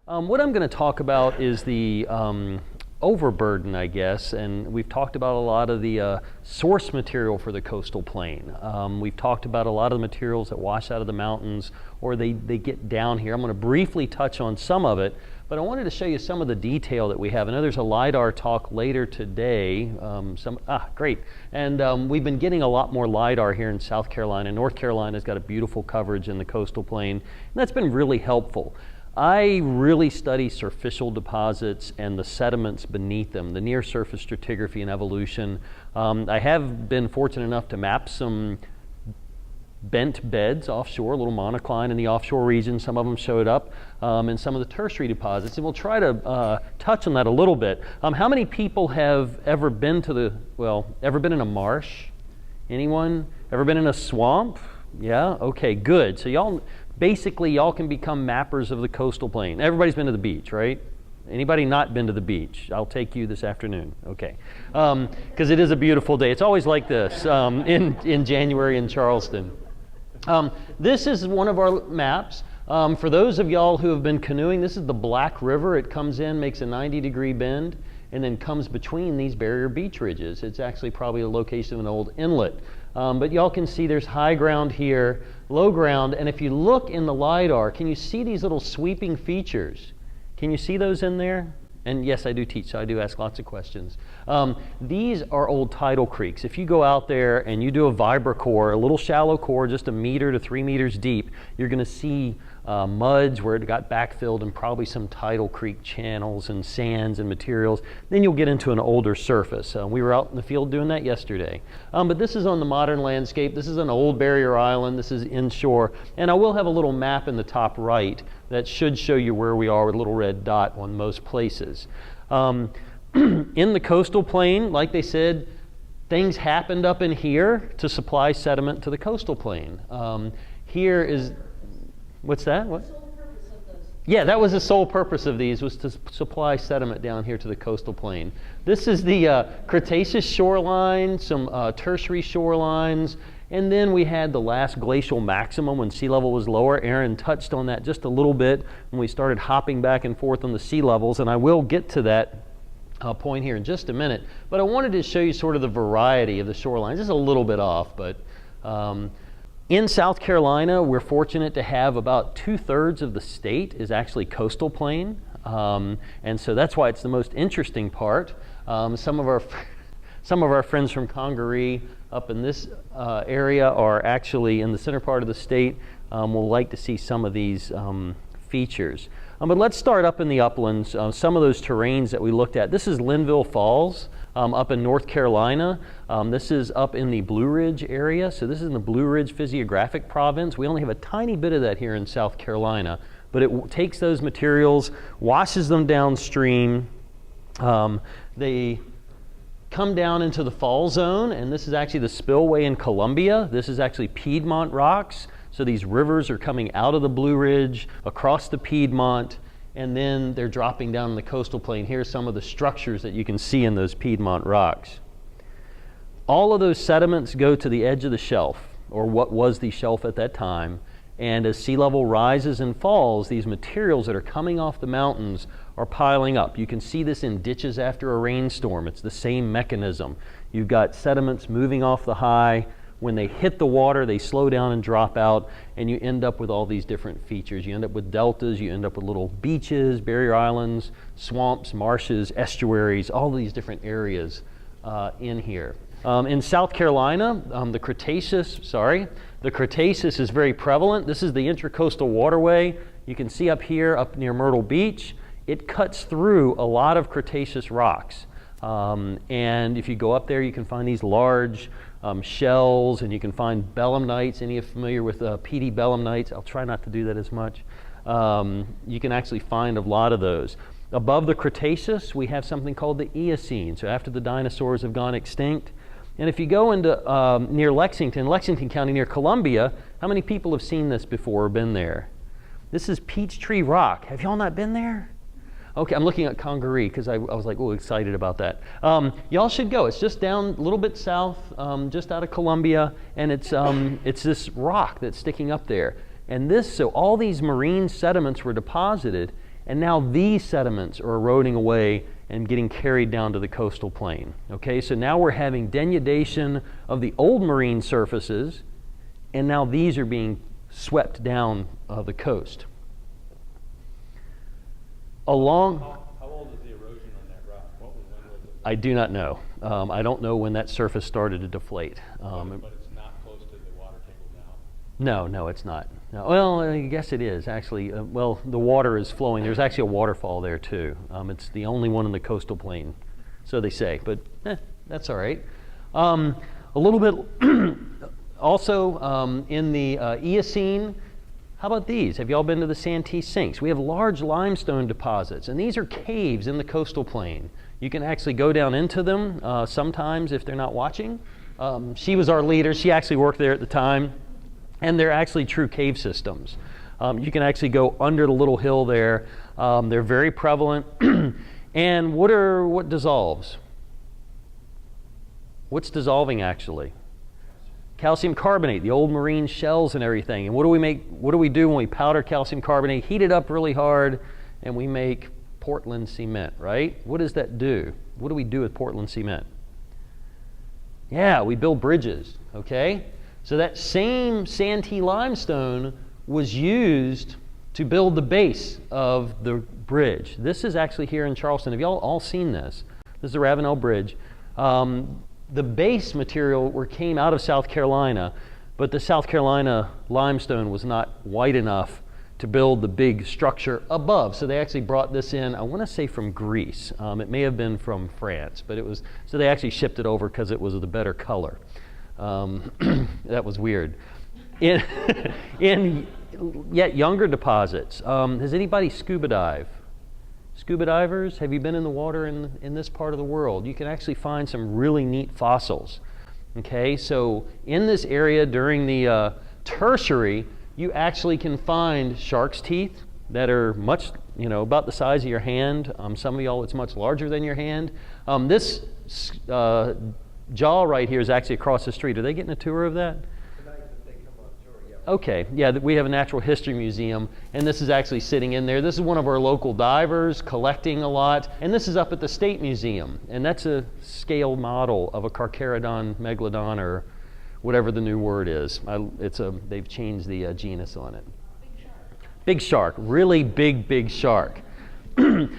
What I'm going to talk about is the overburden, I guess, and we've talked about a lot of the source material for the coastal plain. We've talked about a lot of the materials that wash out of the mountains or they get down here. I'm going to briefly touch on some of it, but I wanted to show you some of the detail that we have. I know there's a LiDAR talk later today. Great. And we've been getting a lot more LiDAR here in South Carolina. North Carolina's got a beautiful coverage in the coastal plain, and that's been really helpful. I really study surficial deposits and the sediments beneath them, the near surface stratigraphy and evolution. I have been fortunate enough to map some bent beds offshore, a little monocline in the offshore region. Some of them showed up in some of the tertiary deposits, and we'll try to touch on that a little bit. How many people have ever been to ever been in a marsh? Anyone? Ever been in a swamp? Yeah? Okay, good. So y'all can become mappers of the coastal plain. Everybody's been to the beach, right? Anybody not been to the beach? I'll take you this afternoon. Okay. Because it is a beautiful day. It's always like this in January in Charleston. This is one of our maps. For those of y'all who have been canoeing, this is the Black River. It comes in, makes a 90-degree bend, and then comes between these barrier beach ridges. It's actually probably a location of an old inlet. But y'all can see there's high ground here, low ground, and if you look in the LiDAR, can you see these little sweeping features? Can you see those in there? And yes, I do teach, so I do ask lots of questions. These are old tidal creeks. If you go out there and you do a vibrocore, a little shallow core, just 1 meter to 3 meters deep, you're going to see muds where it got backfilled and probably some tidal creek channels and sands and materials. Then you'll get into an older surface. We were out in the field doing that yesterday. But this is on the modern landscape. This is an old barrier island. This is inshore. And I will have a little map in the top right that should show you where we are with a little red dot on most places. In the coastal plain, like they said, things happened up in here to supply sediment to the coastal plain. Here is, what's that? What? Yeah, that was the sole purpose of these, was to supply sediment down here to the coastal plain. This is the Cretaceous shoreline, some tertiary shorelines, and then we had the last glacial maximum when sea level was lower. Aaron touched on that just a little bit when we started hopping back and forth on the sea levels, and I will get to that point here in just a minute. But I wanted to show you sort of the variety of the shorelines. Just a little bit off, but in South Carolina, we're fortunate to have about 2/3 of the state is actually coastal plain, and so that's why it's the most interesting part. Some of our friends from Congaree up in this area are actually in the center part of the state. We'll like to see some of these features. But let's start up in the uplands. Some of those terrains that we looked at. This is Linville Falls up in North Carolina. This is up in the Blue Ridge area. So this is in the Blue Ridge Physiographic Province. We only have a tiny bit of that here in South Carolina. But it takes those materials, washes them downstream. They come down into the fall zone, and this is actually the spillway in Columbia. This is actually Piedmont rocks. So these rivers are coming out of the Blue Ridge, across the Piedmont, and then they're dropping down in the coastal plain. Here's some of the structures that you can see in those Piedmont rocks. All of those sediments go to the edge of the shelf, or what was the shelf at that time, and as sea level rises and falls, these materials that are coming off the mountains are piling up. You can see this in ditches after a rainstorm. It's the same mechanism. You've got sediments moving off the high. When they hit the water, they slow down and drop out, and you end up with all these different features. You end up with deltas, you end up with little beaches, barrier islands, swamps, marshes, estuaries, all these different areas in here. In South Carolina, the Cretaceous is very prevalent. This is the Intracoastal Waterway. You can see up here, up near Myrtle Beach, it cuts through a lot of Cretaceous rocks. And if you go up there, you can find these large shells, and you can find belemnites. Any of you familiar with PD belemnites? I'll try not to do that as much. You can actually find a lot of those. Above the Cretaceous, we have something called the Eocene, so after the dinosaurs have gone extinct. And if you go into near Lexington County, near Columbia, how many people have seen this before or been there? This is Peachtree Rock. Have y'all not been there? Okay, I'm looking at Congaree because I was like, oh, excited about that. Y'all should go. It's just down a little bit south, just out of Columbia, and it's this rock that's sticking up there. And so all these marine sediments were deposited, and now these sediments are eroding away and getting carried down to the coastal plain. Okay, so now we're having denudation of the old marine surfaces, and now these are being swept down the coast. How old is the erosion on that rock? When was it? I do not know. I don't know when that surface started to deflate. But it's not close to the water table now? No, it's not. No, well, I guess it is, actually. Well, the water is flowing. There's actually a waterfall there, too. It's the only one in the coastal plain, so they say, but that's all right. A little bit also in the Eocene. How about these? Have you all been to the Santee Sinks? We have large limestone deposits, and these are caves in the coastal plain. You can actually go down into them sometimes if they're not watching. She was our leader. She actually worked there at the time, and they're actually true cave systems. You can actually go under the little hill there. They're very prevalent. And what dissolves? What's dissolving actually? Calcium carbonate, the old marine shells and everything. And what do we do when we powder calcium carbonate? Heat it up really hard, and we make Portland cement, right? What does that do? What do we do with Portland cement? Yeah, we build bridges, okay? So that same Santee limestone was used to build the base of the bridge. This is actually here in Charleston. Have y'all all seen this? This is the Ravenel Bridge. The base material came out of South Carolina, but the South Carolina limestone was not white enough to build the big structure above. So they actually brought this in, I want to say from Greece. It may have been from France, but so they actually shipped it over because it was the better color. That was weird. In yet younger deposits, has anybody scuba dive? Scuba divers, have you been in the water in this part of the world? You can actually find some really neat fossils. Okay, so in this area during the Tertiary, you actually can find shark's teeth that are much, about the size of your hand. Some of y'all, it's much larger than your hand. This jaw right here is actually across the street. Are they getting a tour of that? Okay, yeah, we have a natural history museum, and this is actually sitting in there. This is one of our local divers collecting a lot, and this is up at the State Museum, and that's a scale model of a Carcharodon megalodon, or whatever the new word is. They've changed the genus on it. Big shark. Big shark, really big shark.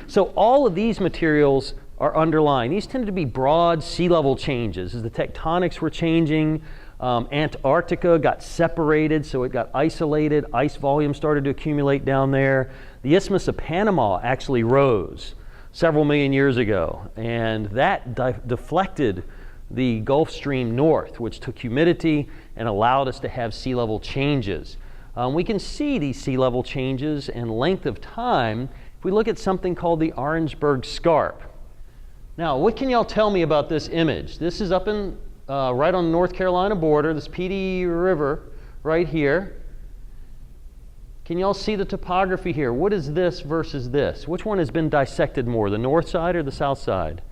So all of these materials are underlying. These tend to be broad sea level changes. As the tectonics were changing, Antarctica got separated, so it got isolated. Ice volume started to accumulate down there. The Isthmus of Panama actually rose several million years ago, and that deflected the Gulf Stream north, which took humidity and allowed us to have sea level changes. We can see these sea level changes in length of time if we look at something called the Orangeburg Scarp. Now, what can y'all tell me about this image? This is up in right on the North Carolina border, this Peachtree River right here. Can y'all see the topography here? What is this versus this? Which one has been dissected more, the north side or the south side?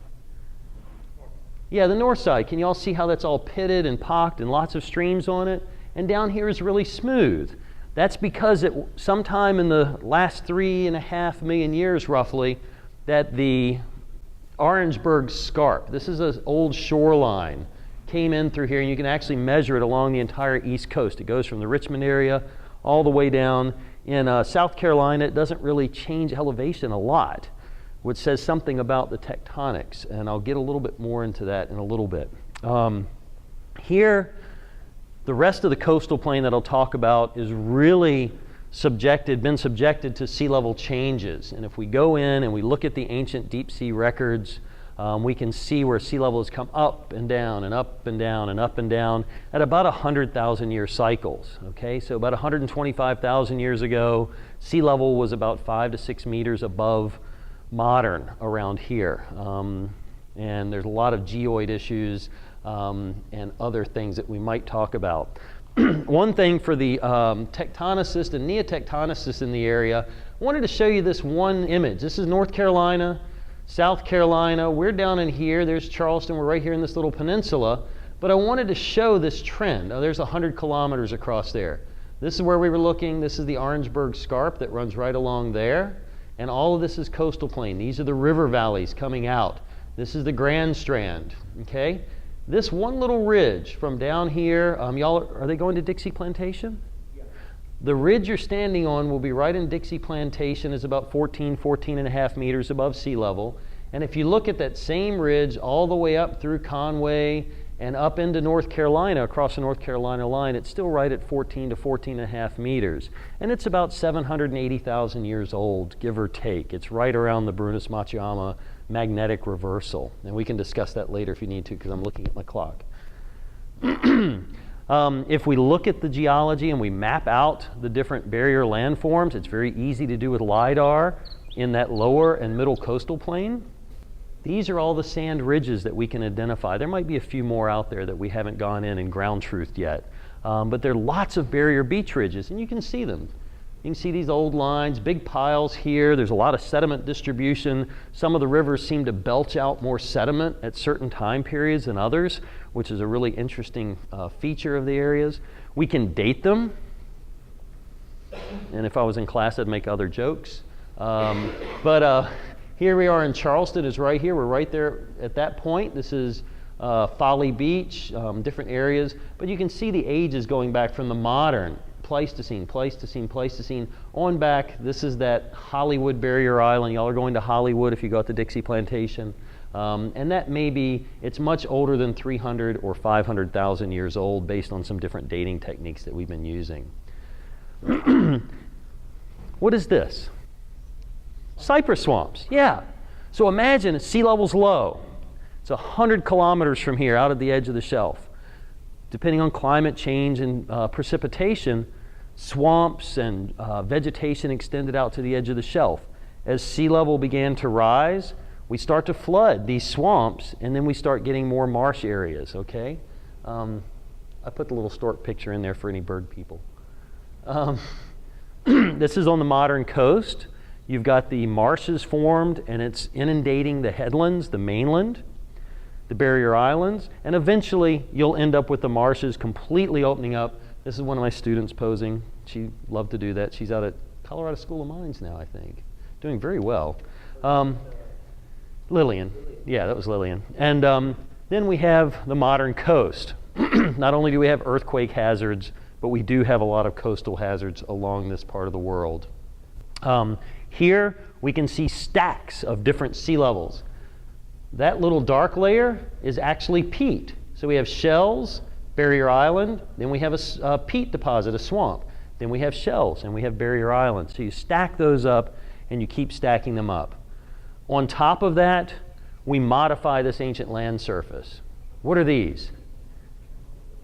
Yeah, the north side. Can y'all see how that's all pitted and pocked and lots of streams on it? And down here is really smooth. That's because sometime in the last 3.5 million years roughly, that the Orangeburg Scarp, this is an old shoreline, came in through here, and you can actually measure it along the entire east coast. It goes from the Richmond area all the way down. In South Carolina, it doesn't really change elevation a lot, which says something about the tectonics, and I'll get a little bit more into that in a little bit. Here, the rest of the coastal plain that I'll talk about is really been subjected to sea level changes. And if we go in and we look at the ancient deep sea records, we can see where sea level has come up and down and up and down and up and down at about 100,000 year cycles. Okay, so about 125,000 years ago, sea level was about 5 to 6 meters above modern around here. And there's a lot of geoid issues and other things that we might talk about. One thing for the tectonicists and neotectonicists in the area, I wanted to show you this one image. This is North Carolina, South Carolina. We're down in here. There's Charleston. We're right here in this little peninsula. But I wanted to show this trend. There's 100 kilometers across there. This is where we were looking. This is the Orangeburg Scarp that runs right along there. And all of this is coastal plain. These are the river valleys coming out. This is the Grand Strand, okay? This one little ridge from down here, y'all, are they going to Dixie Plantation? Yeah. The ridge you're standing on will be right in Dixie Plantation, is about 14 and a half meters above sea level. And if you look at that same ridge all the way up through Conway and up into North Carolina, across the North Carolina line, it's still right at 14 to 14 and a half meters. And it's about 780,000 years old, give or take. It's right around the Brunias-Machiama magnetic reversal. And we can discuss that later if you need to, because I'm looking at my clock. If we look at the geology and we map out the different barrier landforms, it's very easy to do with LIDAR in that lower and middle coastal plain. These are all the sand ridges that we can identify. There might be a few more out there that we haven't gone in and ground truthed yet. But there are lots of barrier beach ridges, and you can see them. You can see these old lines, big piles here. There's a lot of sediment distribution. Some of the rivers seem to belch out more sediment at certain time periods than others, which is a really interesting feature of the areas. We can date them. And if I was in class, I'd make other jokes. Here we are in Charleston, is right here. We're right there at that point. This is Folly Beach, different areas. But you can see the ages going back from the modern, Pleistocene, on back. This is that Hollywood Barrier Island. Y'all are going to Hollywood if you go out to Dixie Plantation. And that may be, it's much older than 300 or 500,000 years old based on some different dating techniques that we've been using. What is this? Cypress swamps, yeah. So imagine sea level's low. It's 100 kilometers from here out at the edge of the shelf. Depending on climate change and precipitation, swamps and vegetation extended out to the edge of the shelf. As sea level began to rise, we start to flood these swamps, and then we start getting more marsh areas, okay? I put the little stork picture in there for any bird people. This is on the modern coast. You've got the marshes formed, and it's inundating the headlands, the mainland, the barrier islands, and eventually you'll end up with the marshes completely opening up. This is one of my students posing. She loved to do that. She's out at Colorado School of Mines now, I think. Doing very well. Lillian. Yeah, that was Lillian. And then we have the modern coast. Not only do we have earthquake hazards, but we do have a lot of coastal hazards along this part of the world. Here we can see stacks of different sea levels. That little dark layer is actually peat. So we have shells, barrier island, then we have a peat deposit, a swamp. Then we have shells and we have barrier island. So you stack those up and you keep stacking them up. On top of that, we modify this ancient land surface. What are these?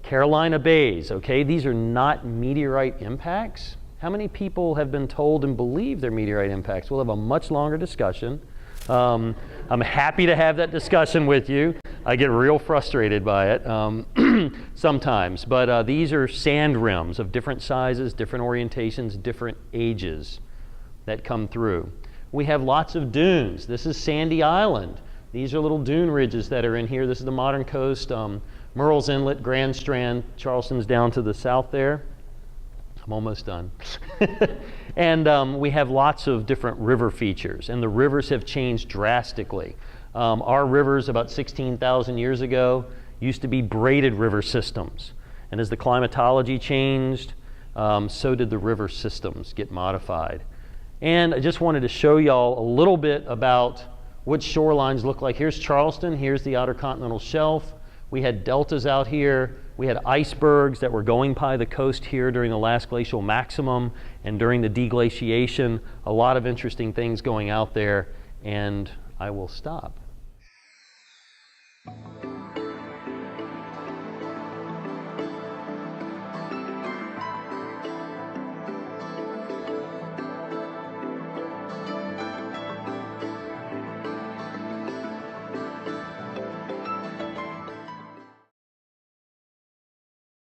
Carolina bays, okay? These are not meteorite impacts. How many people have been told and believe they're meteorite impacts? We'll have a much longer discussion. I'm happy to have that discussion with you. I get real frustrated by it sometimes. But these are sand rims of different sizes, different orientations, different ages that come through. We have lots of dunes. This is Sandy Island. These are little dune ridges that are in here. This is the modern coast. Murrells Inlet, Grand Strand, Charleston's down to the south there. I'm almost done. And we have lots of different river features, and the rivers have changed drastically. Our rivers about 16,000 years ago used to be braided river systems. And as the climatology changed, so did the river systems get modified. And I just wanted to show y'all a little bit about what shorelines look like. Here's Charleston, here's the Outer Continental Shelf. We had deltas out here. We had icebergs that were going by the coast here during the last glacial maximum and during the deglaciation. A lot of interesting things going out there, and I will stop.